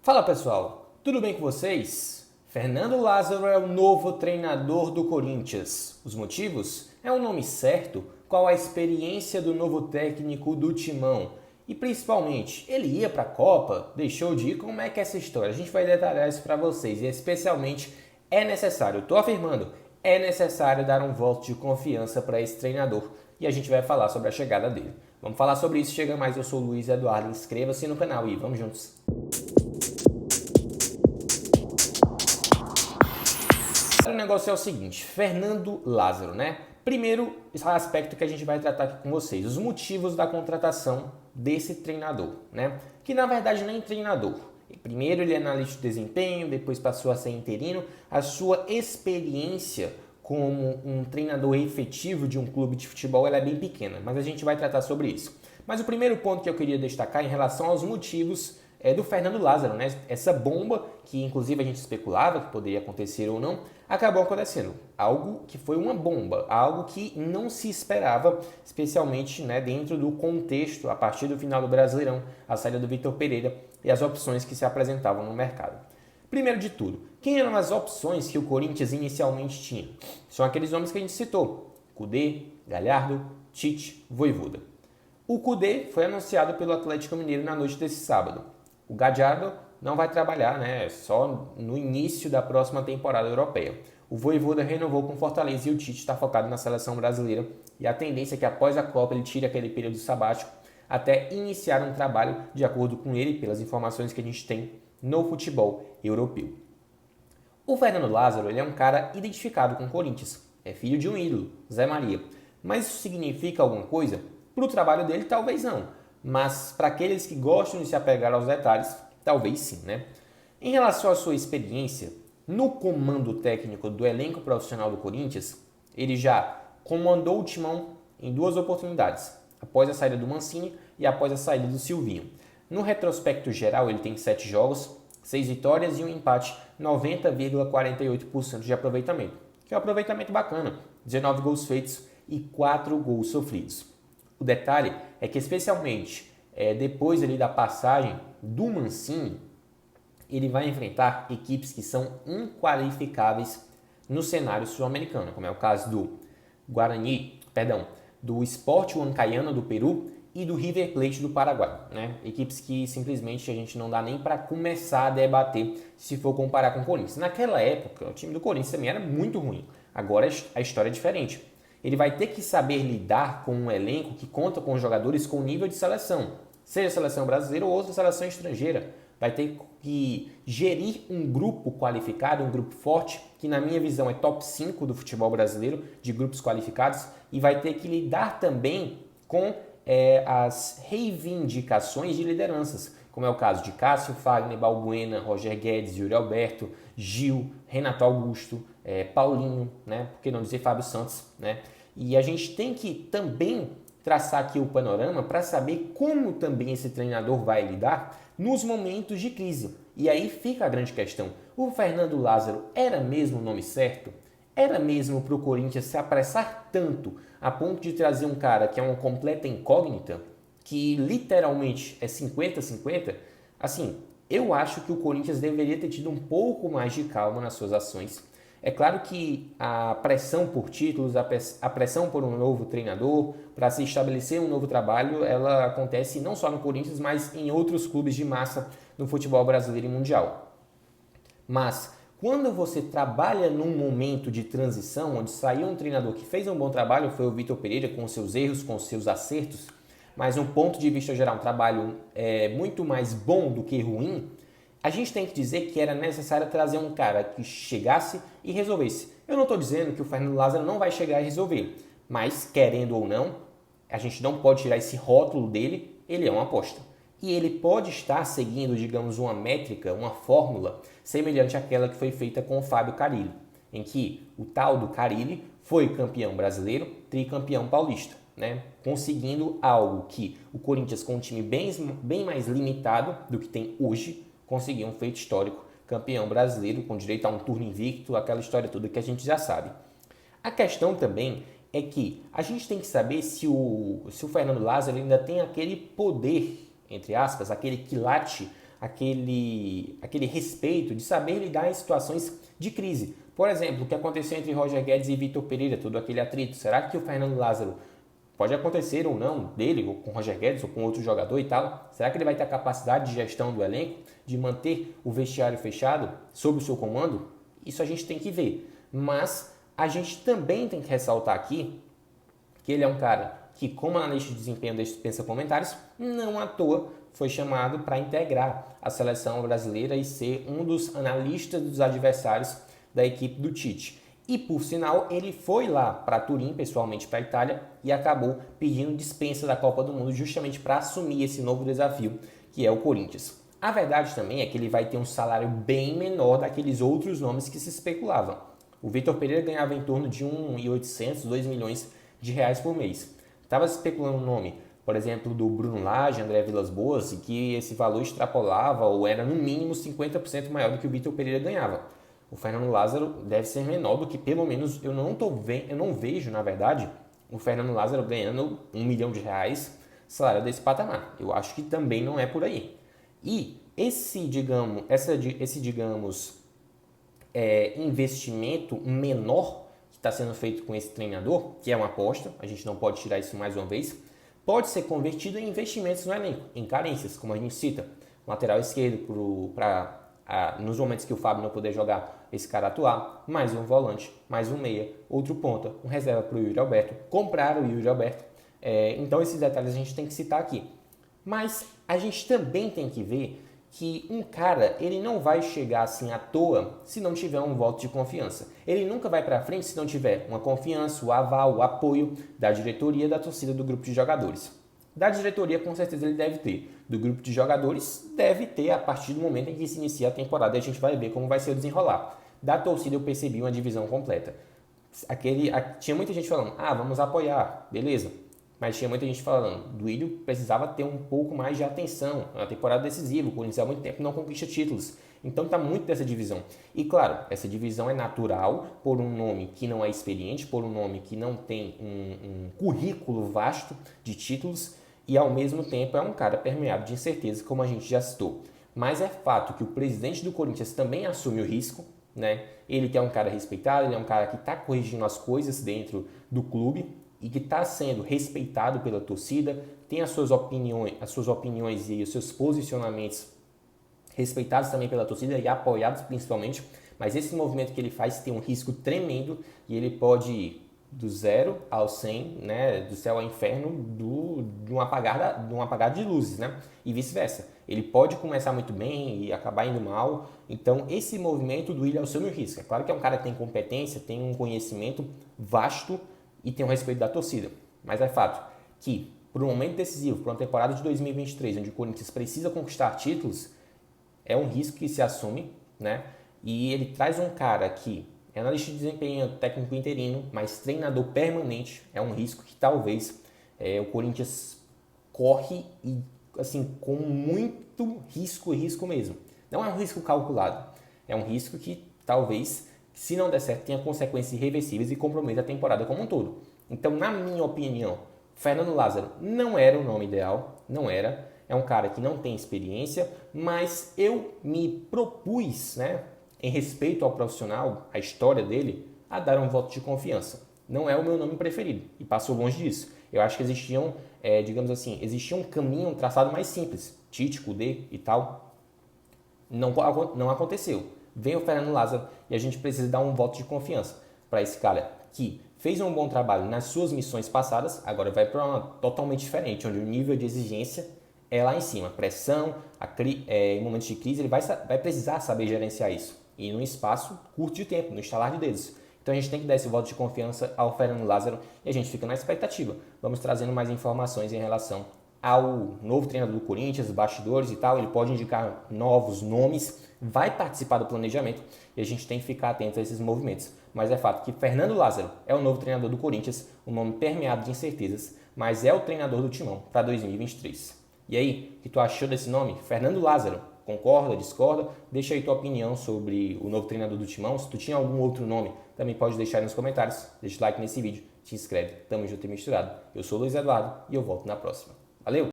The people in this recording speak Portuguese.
Fala pessoal, tudo bem com vocês? Fernando Lázaro é o novo treinador do Corinthians. Os motivos? É o nome certo? Qual a experiência do novo técnico do Timão? E principalmente, ele ia para a Copa? Deixou de ir? Como é que é essa história? A gente vai detalhar isso para vocês e especialmente é necessário, estou afirmando, é necessário dar um voto de confiança para esse treinador e a gente vai falar sobre a chegada dele. Vamos falar sobre isso, chega mais, eu sou o Luiz Eduardo, inscreva-se no canal e vamos juntos. O negócio é o seguinte, Fernando Lázaro, né? Primeiro, esse aspecto que a gente vai tratar aqui com vocês, os motivos da contratação desse treinador, né? Que na verdade nem treinador. Primeiro ele é analista de desempenho, depois passou a ser interino. A sua experiência como um treinador efetivo de um clube de futebol ela é bem pequena, mas a gente vai tratar sobre isso. Mas o primeiro ponto que eu queria destacar em relação aos motivos é do Fernando Lázaro, né? Essa bomba que inclusive a gente especulava que poderia acontecer ou não, acabou acontecendo. Algo que foi uma bomba, algo que não se esperava, especialmente né, dentro do contexto, a partir do final do Brasileirão, a saída do Vitor Pereira e as opções que se apresentavam no mercado. Primeiro de tudo, quem eram as opções que o Corinthians inicialmente tinha? São aqueles nomes que a gente citou, Kudê, Galhardo, Tite, Vojvoda. O Kudê foi anunciado pelo Atlético Mineiro na noite desse sábado. O Galhardo não vai trabalhar, né? Só no início da próxima temporada europeia. O Vojvoda renovou com Fortaleza e o Tite está focado na seleção brasileira. E a tendência é que após a Copa ele tire aquele período sabático até iniciar um trabalho de acordo com ele, pelas informações que a gente tem no futebol europeu. O Fernando Lázaro ele é um cara identificado com o Corinthians. É filho de um ídolo, Zé Maria. Mas isso significa alguma coisa? Para o trabalho dele, talvez não. Mas para aqueles que gostam de se apegar aos detalhes, talvez sim, né? Em relação à sua experiência no comando técnico do elenco profissional do Corinthians, ele já comandou o Timão em duas oportunidades, após a saída do Mancini e após a saída do Silvinho. No retrospecto geral, ele tem 7 jogos, 6 vitórias e um empate, 90,48% de aproveitamento, que é um aproveitamento bacana, 19 gols feitos e 4 gols sofridos. O detalhe é que, especialmente depois ali da passagem do Mancini, ele vai enfrentar equipes que são inqualificáveis no cenário sul-americano, como é o caso do Sport Huancayo do Peru e do River Plate do Paraguai, né? Equipes que simplesmente a gente não dá nem para começar a debater se for comparar com o Corinthians. Naquela época, o time do Corinthians também era muito ruim. Agora a história é diferente. Ele vai ter que saber lidar com um elenco que conta com jogadores com nível de seleção, seja seleção brasileira ou outra seleção estrangeira. Vai ter que gerir um grupo qualificado, um grupo forte, que na minha visão é top 5 do futebol brasileiro, de grupos qualificados, e vai ter que lidar também com as reivindicações de lideranças, como é o caso de Cássio, Fagner, Balbuena, Roger Guedes, Yuri Alberto, Gil, Renato Augusto, Paulinho, né? Por que não dizer Fábio Santos, né? E a gente tem que também traçar aqui o panorama para saber como também esse treinador vai lidar nos momentos de crise. E aí fica a grande questão. O Fernando Lázaro era mesmo o nome certo? Era mesmo para o Corinthians se apressar tanto a ponto de trazer um cara que é uma completa incógnita, que literalmente é 50-50? Assim, eu acho que o Corinthians deveria ter tido um pouco mais de calma nas suas ações. É claro que a pressão por títulos, a pressão por um novo treinador, para se estabelecer um novo trabalho, ela acontece não só no Corinthians, mas em outros clubes de massa no futebol brasileiro e mundial. Mas quando você trabalha num momento de transição, onde saiu um treinador que fez um bom trabalho, foi o Vitor Pereira, com seus erros, com seus acertos, mas no ponto de vista geral, um trabalho muito mais bom do que ruim, a gente tem que dizer que era necessário trazer um cara que chegasse e resolvesse. Eu não estou dizendo que o Fernando Lázaro não vai chegar e resolver, mas querendo ou não, a gente não pode tirar esse rótulo dele, ele é uma aposta. E ele pode estar seguindo, digamos, uma métrica, uma fórmula semelhante àquela que foi feita com o Fábio Carille, em que o tal do Carille foi campeão brasileiro, tricampeão paulista, né? Conseguindo algo que o Corinthians, com um time bem mais limitado do que tem hoje, conseguiu um feito histórico, campeão brasileiro, com direito a um turno invicto, aquela história toda que a gente já sabe. A questão também é que a gente tem que saber se o Fernando Lázaro ainda tem aquele poder, entre aspas, aquele quilate aquele respeito de saber lidar em situações de crise. Por exemplo, o que aconteceu entre Roger Guedes e Vitor Pereira, todo aquele atrito. Será que o Fernando Lázaro pode acontecer ou não dele, ou com o Roger Guedes, ou com outro jogador e tal? Será que ele vai ter a capacidade de gestão do elenco, de manter o vestiário fechado sob o seu comando? Isso a gente tem que ver. Mas a gente também tem que ressaltar aqui que ele é um cara que, como analista de desempenho dispensa comentários, não à toa foi chamado para integrar a seleção brasileira e ser um dos analistas dos adversários da equipe do Tite. E, por sinal, ele foi lá para Turim, pessoalmente para a Itália, e acabou pedindo dispensa da Copa do Mundo justamente para assumir esse novo desafio, que é o Corinthians. A verdade também é que ele vai ter um salário bem menor daqueles outros nomes que se especulavam. O Vitor Pereira ganhava em torno de 1.800, 2 milhões de reais por mês. Estava se especulando o nome, por exemplo, do Bruno Lage, André Vilas-Boas, e que esse valor extrapolava ou era no mínimo 50% maior do que o Vitor Pereira ganhava. O Fernando Lázaro deve ser menor do que, pelo menos, eu não vejo, na verdade, o Fernando Lázaro ganhando 1 milhão de reais salário desse patamar. Eu acho que também não é por aí. E esse investimento menor que está sendo feito com esse treinador, que é uma aposta, a gente não pode tirar isso mais uma vez, pode ser convertido em investimentos no elenco, em carências, como a gente cita. Lateral esquerdo nos momentos que o Fábio não puder jogar, esse cara atuar, mais um volante, mais um meia, outro ponta, um reserva para o Yuri Alberto, comprar o Yuri Alberto. Então esses detalhes a gente tem que citar aqui. Mas a gente também tem que ver que um cara, ele não vai chegar assim à toa se não tiver um voto de confiança. Ele nunca vai para frente se não tiver uma confiança, o aval, o apoio da diretoria, da torcida, do grupo de jogadores. Da diretoria, com certeza, ele deve ter. Do grupo de jogadores, deve ter a partir do momento em que se inicia a temporada e a gente vai ver como vai ser o desenrolar. Da torcida, eu percebi uma divisão completa. Tinha muita gente falando, vamos apoiar, beleza. Mas tinha muita gente falando, Duílio precisava ter um pouco mais de atenção. É uma temporada decisiva, o Corinthians há muito tempo não conquista títulos. Então está muito dessa divisão. E claro, essa divisão é natural por um nome que não é experiente, por um nome que não tem um currículo vasto de títulos e ao mesmo tempo é um cara permeado de incerteza, como a gente já citou. Mas é fato que o presidente do Corinthians também assume o risco, né? Ele que é um cara respeitado, ele é um cara que está corrigindo as coisas dentro do clube e que está sendo respeitado pela torcida, tem as suas opiniões e os seus posicionamentos respeitados também pela torcida e apoiados principalmente, mas esse movimento que ele faz tem um risco tremendo e ele pode ir do 0 ao 100, né, do céu ao inferno, de um apagar de luzes, né, e vice-versa. Ele pode começar muito bem e acabar indo mal, então esse movimento do Willian assume o risco. É claro que é um cara que tem competência, tem um conhecimento vasto e tem o respeito da torcida, mas é fato que, por um momento decisivo, para uma temporada de 2023, onde o Corinthians precisa conquistar títulos, é um risco que se assume, né? E ele traz um cara que é analista de desempenho, técnico interino, mas treinador permanente, é um risco que talvez o Corinthians corre e assim com muito risco mesmo. Não é um risco calculado, é um risco que talvez, se não der certo, tenha consequências irreversíveis e comprometa a temporada como um todo. Então, na minha opinião, Fernando Lázaro não era o nome ideal, não era. É um cara que não tem experiência, mas eu me propus, né, em respeito ao profissional, à história dele, a dar um voto de confiança. Não é o meu nome preferido e passou longe disso. Eu acho que existia um caminho, um traçado mais simples. Tite, Kudê e tal. Não aconteceu. Vem o Fernando Lázaro e a gente precisa dar um voto de confiança para esse cara que fez um bom trabalho nas suas missões passadas, agora vai para uma totalmente diferente, onde o nível de exigência é lá em cima. Pressão, em momentos de crise, ele vai precisar saber gerenciar isso. E num espaço curto de tempo, no estalar de dedos. Então a gente tem que dar esse voto de confiança ao Fernando Lázaro e a gente fica na expectativa. Vamos trazendo mais informações em relação ao novo treinador do Corinthians, bastidores e tal. Ele pode indicar novos nomes, vai participar do planejamento e a gente tem que ficar atento a esses movimentos. Mas é fato que Fernando Lázaro é o novo treinador do Corinthians, um nome permeado de incertezas, mas é o treinador do Timão para 2023. E aí, o que tu achou desse nome? Fernando Lázaro. Concorda, discorda? Deixa aí tua opinião sobre o novo treinador do Timão. Se tu tinha algum outro nome, também pode deixar aí nos comentários. Deixa o like nesse vídeo, te inscreve. Tamo junto e misturado. Eu sou o Luiz Eduardo e eu volto na próxima. Valeu!